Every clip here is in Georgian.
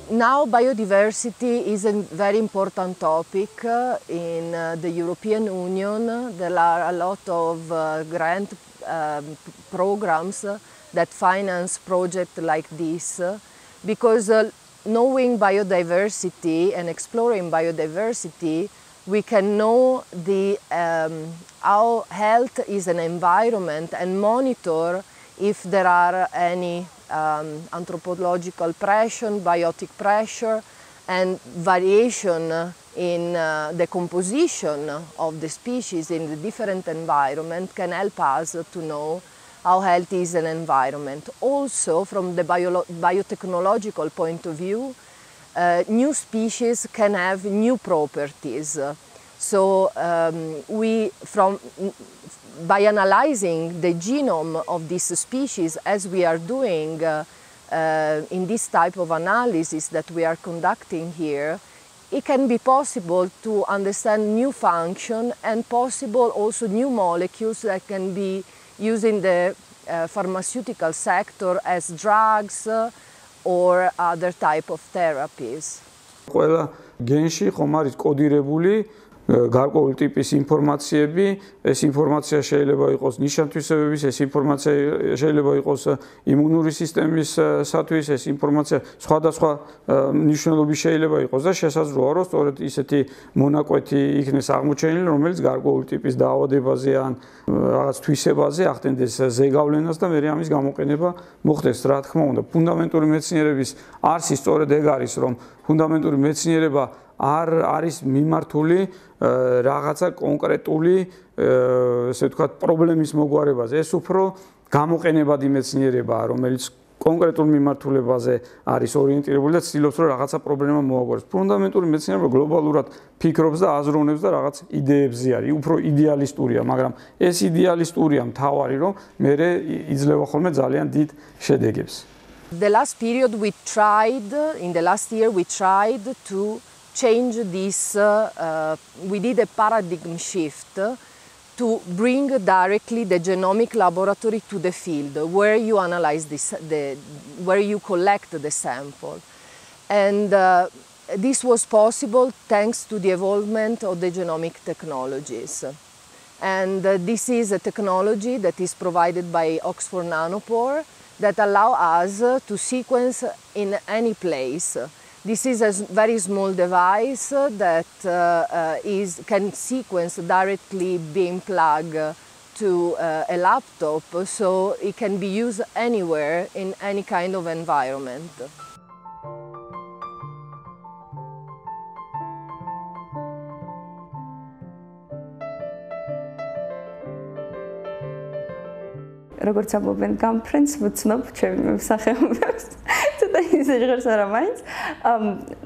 Now biodiversity is a very important topic in the European Union. There are a lot of grant programs that finance projects like this because knowing biodiversity and exploring biodiversity, we can know how health is an environment and monitor if there are any anthropological pressure, biotic pressure, and variation in the composition of the species in the different environment can help us to know how healthy is an environment. Also, from the biotechnological point of view, new species can have new properties. So by analyzing the genome of this species, as we are doing in this type of analysis that we are conducting here, it can be possible to understand new function and possible also new molecules that can be used in the pharmaceutical sector as drugs or other type of therapies. ყველა გენში ხომ არის კოდირებული გარკვეული ტიპის ინფორმაციები, ეს ინფორმაცია შეიძლება იყოს ნიშან-თვისებების, ეს ინფორმაცია შეიძლება იყოს იმუნური სისტემისათვის, ეს ინფორმაცია სხვადასხვა მნიშვნელობის შეიძლება იყოს და შესაძლოა რომ სწორედ ისეთი მონაკვეთი იქნეს აღმოჩენილი, რომელიც გარკვეული ტიპის დაავადებაზე ან რაღაც თვისებაზე ახდენდეს ზეგავლენას და მერე ამის გამოყენება მოხდეს, რა თქმა უნდა. ფუნდამენტური მეცნიერების არსი სწორედ ეგ არის, რომ ფუნდამენტური მეცნიერება არ არის მიმართული რაღაცა კონკრეტული, ესე ვთქვათ, პრობლემის მოგვარებაზე. ეს უფრო გამოყენებადი მეცნიერებაა, რომელიც კონკრეტულ მიმართულებაზე არის ორიენტირებული და ცდილობს რომ რაღაცა პრობლემა მოაგვაროს. ფუნდამენტური მეცნიერება გლობალურად ფიქრობს და აზროვნებს და რაღაც იდეებზე არის, უფრო იდეალისტურია, მაგრამ ეს იდეალისტურია მთავარი, რომ მერე იძლევა ხოლმე ძალიან დიდ შედეგებს. The last period in the last year we tried to change this, we did a paradigm shift to bring directly the genomic laboratory to the field where you analyze where you collect the sample. And this was possible thanks to the evolvement of the genomic technologies. And this is a technology that is provided by Oxford Nanopore that allow us to sequence in any place. This is a very small device that can sequence directly being plugged to a laptop, so it can be used anywhere in any kind of environment. როგორც ამბობენ გამფრენს ვცნობ ჩემი მსახიობებს ცოტა ისე ჟღერს არა მაინც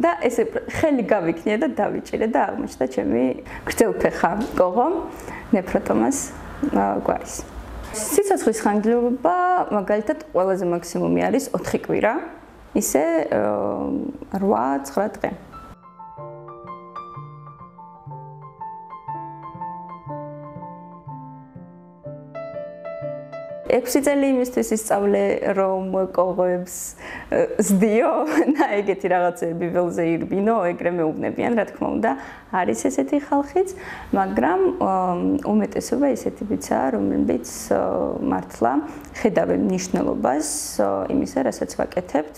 და ესე ხელი გავიქნიე და დავიჭირე და აღმოჩნდა ჩემი გრძელფეხა კოღო ნეფროტომას გვარის სიცოცხლის ხანგრძლივობა მაგალითად ყველაზე მაქსიმუმი არის 4 კვირა ისე 8-9 დღე ექვსი წელი იმისთვის ისწავლე რომ კოღოებს ზდიო და ეგეთი რაღაცები ველზე ირბინო ეგრე მეუბნებიან რა თქმა უნდა არის ესეთი ხალხიც მაგრამ უმეტესობა ისეთი ვიცაა რომლებიც მართლა ხედავენ მნიშვნელობას იმისა რასაც ვაკეთებთ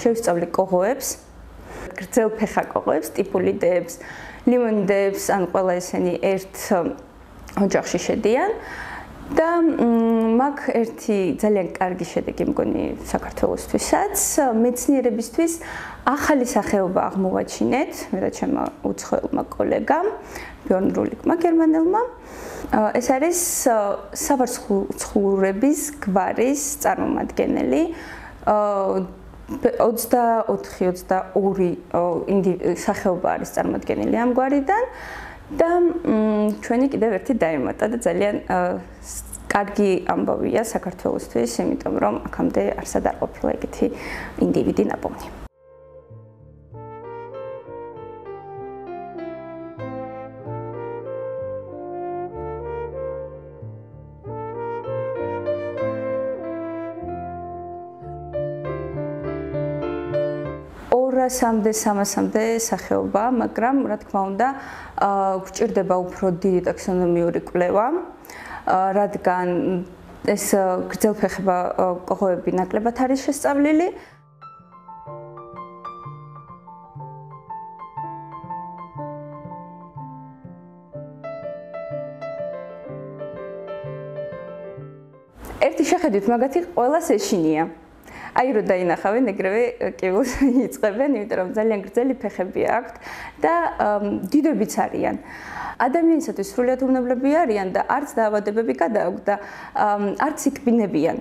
შევსწავლე კოღოებს, გრძელფეხა კოღოებს, ტიპულიდებს, ლიმონიდებს, ან ყველა ესენი ერთ ოჯახში შედიან და მაგ ერთი ძალიან კარგი შედეგი მგონი საქართველოსთვისაც, მეცნიერებისთვის ახალი სახეობა აღმოვაჩინეთ, მე და ჩემმა უცხოელმა კოლეგამ, ბიორნრულიკმა გერმანელმა. ეს არის სავარცხლურების გვარის წარმომადგენელი. 24-22 სახეობა არის წარმოდგენილი ამ გვარიდან და ჩვენი კიდევ ერთი დაემატა და ძალიან კარგი ამბავია საქართველოსთვის, იმიტომ რომ აქამდე არსად არ ყოფილა ეგეთი ინდივიდი ნაპოვნი. სამდე 300-მდე სახეობა, მაგრამ რა თქმა უნდა, გვჭირდება უფრო დიდი ტაქსონომიური კვლევა, რადგან ეს გრძელფეხება ყოღოები ნაკლებად არის შესწავლილი. ერთი შეხედვით მაგათი ყველას ეშინია. აი რო დაინახავენ, ეგრევე კიბოს იწყებენ, იმიტომ რომ ძალიან გრძელი ფეხები აქვთ და დიდებიც არიან. ადამიანისათვის სრულიად უვნებლები არიან და არც დაავადებები გადააქვთ და არც იქბინებიან.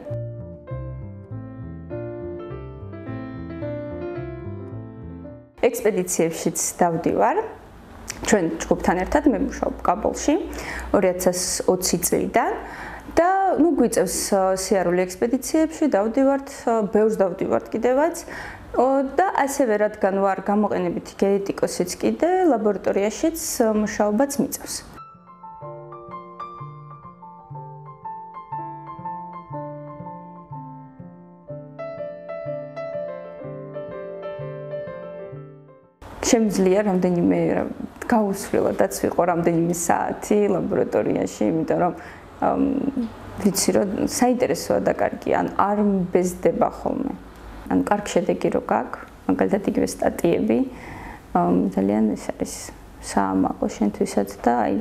ექსპედიციებშიც დავდივარ. ჩვენ ჯგუფთან ერთად მე მუშაობ კაბულში 2020 წლიდან. და ნუ გვიწევს სიარული ექსპედიციებში დავდივართ, ბევრს დავდივართ კიდევაც და ასევე რადგან ვარ გამოყენებითი გენეტიკოსიც კიდე ლაბორატორიაშიც მუშაობაც მიწევს. შემიძლია რამდენიმე გაუსვლელადაც ვიყო რამდენიმე საათი ლაბორატორიაში, იმიტომ რომ ვიცი რომ საინტერესოა და კარგია, ან არ მბეზდება ხოლმე. ან კარგი შედეგი რო გაქვს, მაგალითად იგივე სტატიები, ძალიან ეს არის საამაყო შენთვისაც და აი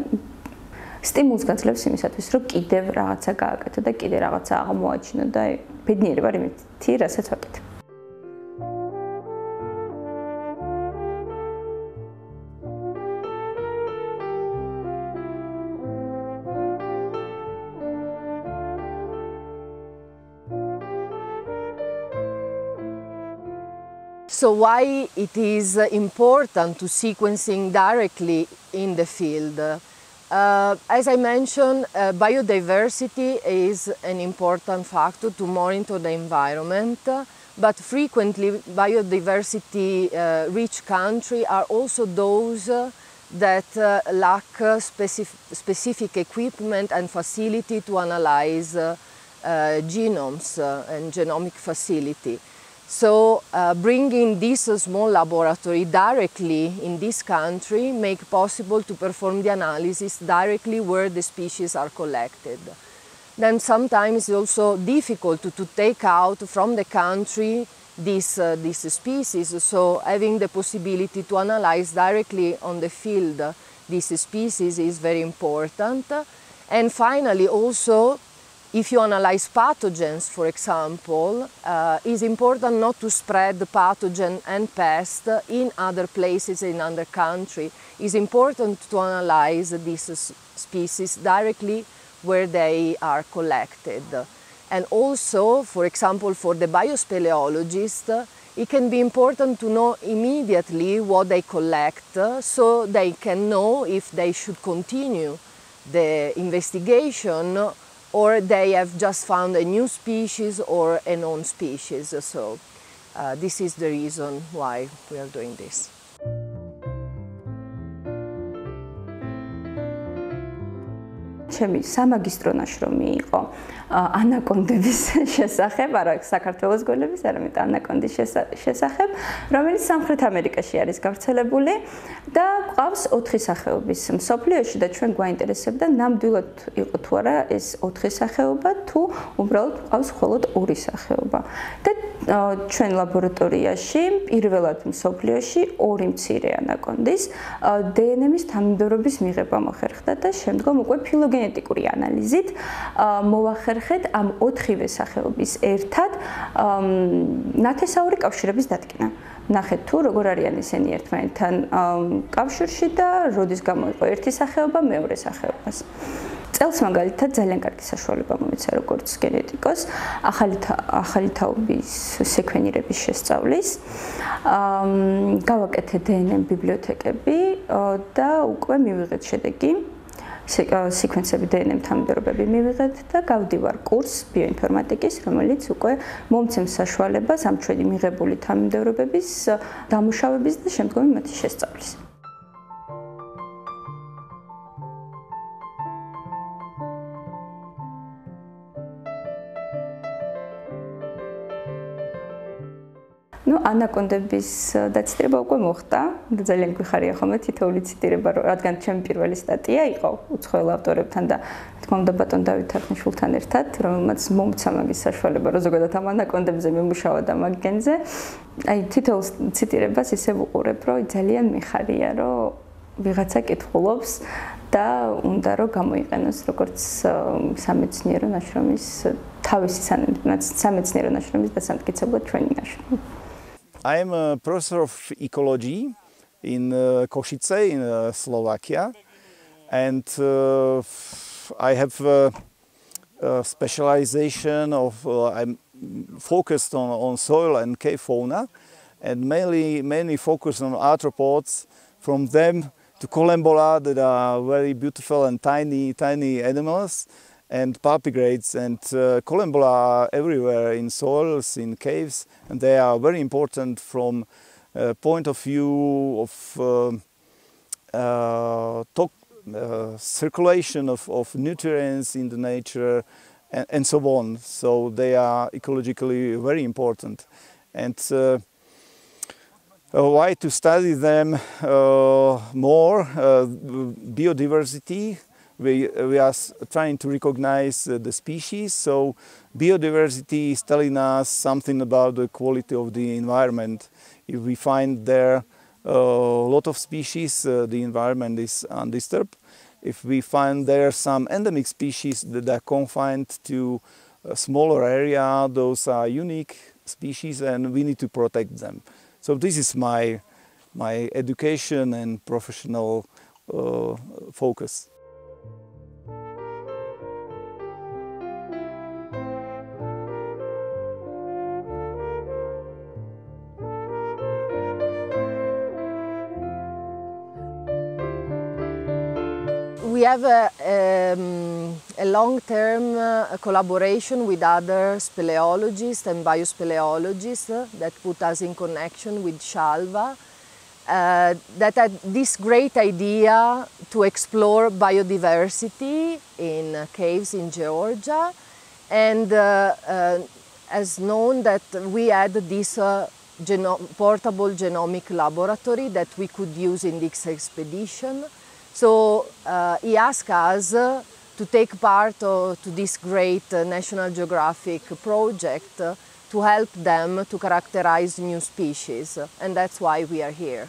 სტიმულს გაძლევს იმისათვის, რომ კიდევ რაღაცა გააკეთო და კიდე რაღაცა აღმოაჩინო და ბედნიერი ვარ იმითი, რასაც ვაკეთებ. So why it is important to sequencing directly in the field? As I mentioned, biodiversity is an important factor to monitor the environment, but frequently biodiversity-rich countries are also those that lack specific equipment and facility to analyze genomes and genomic facility. So bringing this small laboratory directly in this country make possible to perform the analysis directly where the species are collected. Then sometimes it's also difficult to take out from the country this species, so having the possibility to analyze directly on the field this species is very important. And finally also, if you analyze pathogens, for example, it's important not to spread the pathogen and pest in other places in other country. It's important to analyze these species directly where they are collected. And also, for example, for the biospeleologist, it can be important to know immediately what they collect so they can know if they should continue the investigation or they have just found a new species or a known species. So this is the reason why we are doing this. ჩემი სამაგისტრო ნაშრომი იყო ანაკონდების შესახებ, არა საქართველოს გოლების, არამედ ანაკონდის შესახებ, რომელიც სამხრეთ ამერიკაში არის გავრცელებული და ყავს 4 სახეობის მსოფლიოში და ჩვენ გვაინტერესებდა ნამდვილად იყო თუ არა ეს 4 სახეობა თუ უბრალოდ ყავს მხოლოდ 2 სახეობა. და ჩვენ ლაბორატორიაში პირველად მსოფლიოში 2 მცირე ანაკონდის დნმ-ის თანმიმდევრობის მიღება მოხერხდა და შემდგომ უკვე ფილოგენეტიკური ანალიზით მოვახერხეთ ამ 4-ვე სახეობის ერთად ნათესაური კავშირების დადგენა. ნახეთ თუ როგორ არიან ისინი ერთმანეთთან კავშირში და როდის გამოიყო ერთი სახეობა მეორე სახეობას. წელს მაგალითად ძალიან კარგი საშუალება მომეცა როგორც გენეტიკოს ახალი თაობის სეკვენირების შესწავლის. გავაკეთე დნმ ბიბლიოთეკები და უკვე მივიღეთ შედეგი სიკვენსები დნმ თანმიმდევრობები მივიღეთ და გავდივარ კურსს ბიოინფორმატიკის, რომელიც უკვე მომცემს საშუალებას ამ ჩვენი მიღებული თანმიმდევრობების დამუშავების და შემდგომი მათი შესწავლის. ანაკონდების დაციტირება უკვე მოხდა და ძალიან გვიხარია ხოლმე თითოეული ციტირება, რადგან ჩემი პირველი სტატია იყო უცხოელ ავტორებთან და თქმა უნდა ბატონ დავით თარხნიშვილთან ერთად, რომელმაც მომცა მაგის საშუალება, რომ ზოგადად ამ ანაკონდებზე მიმუშავა და მაგ გენზე. აი თითოეულ ციტირებას ისე ვუყურებ, რომ ძალიან მიხარია, რომ ვიღაცა კითხულობს და უნდა რომ გამოიყენოს როგორც სამეცნიერო ნაშრომის თავისი სამეცნიერო ნაშრომის დასამტკიცებლად ჩვენი ნაშრომი. I am a professor of ecology in Košice in Slovakia, and I have a specialization of I'm focused on soil and cave fauna, and mainly focused on arthropods. From them to collembola, that are very beautiful and tiny animals, and palpigrades, and collembola are everywhere in soils, in caves, and they are very important from point of view of circulation of nutrients in the nature and so on. So they are ecologically very important. And why to study them more? Biodiversity. We are trying to recognize the species, so biodiversity is telling us something about the quality of the environment. If we find there a lot of species, the environment is undisturbed. If we find there some endemic species that are confined to a smaller area, those are unique species and we need to protect them. So this is my education and professional focus. We have a long-term collaboration with other speleologists and biospeleologists that put us in connection with Shalva, that had this great idea to explore biodiversity in caves in Georgia, and as known that we had this portable genomic laboratory that we could use in this expedition. So he asked us to take part to this great National Geographic project to help them to characterize new species, and that's why we are here.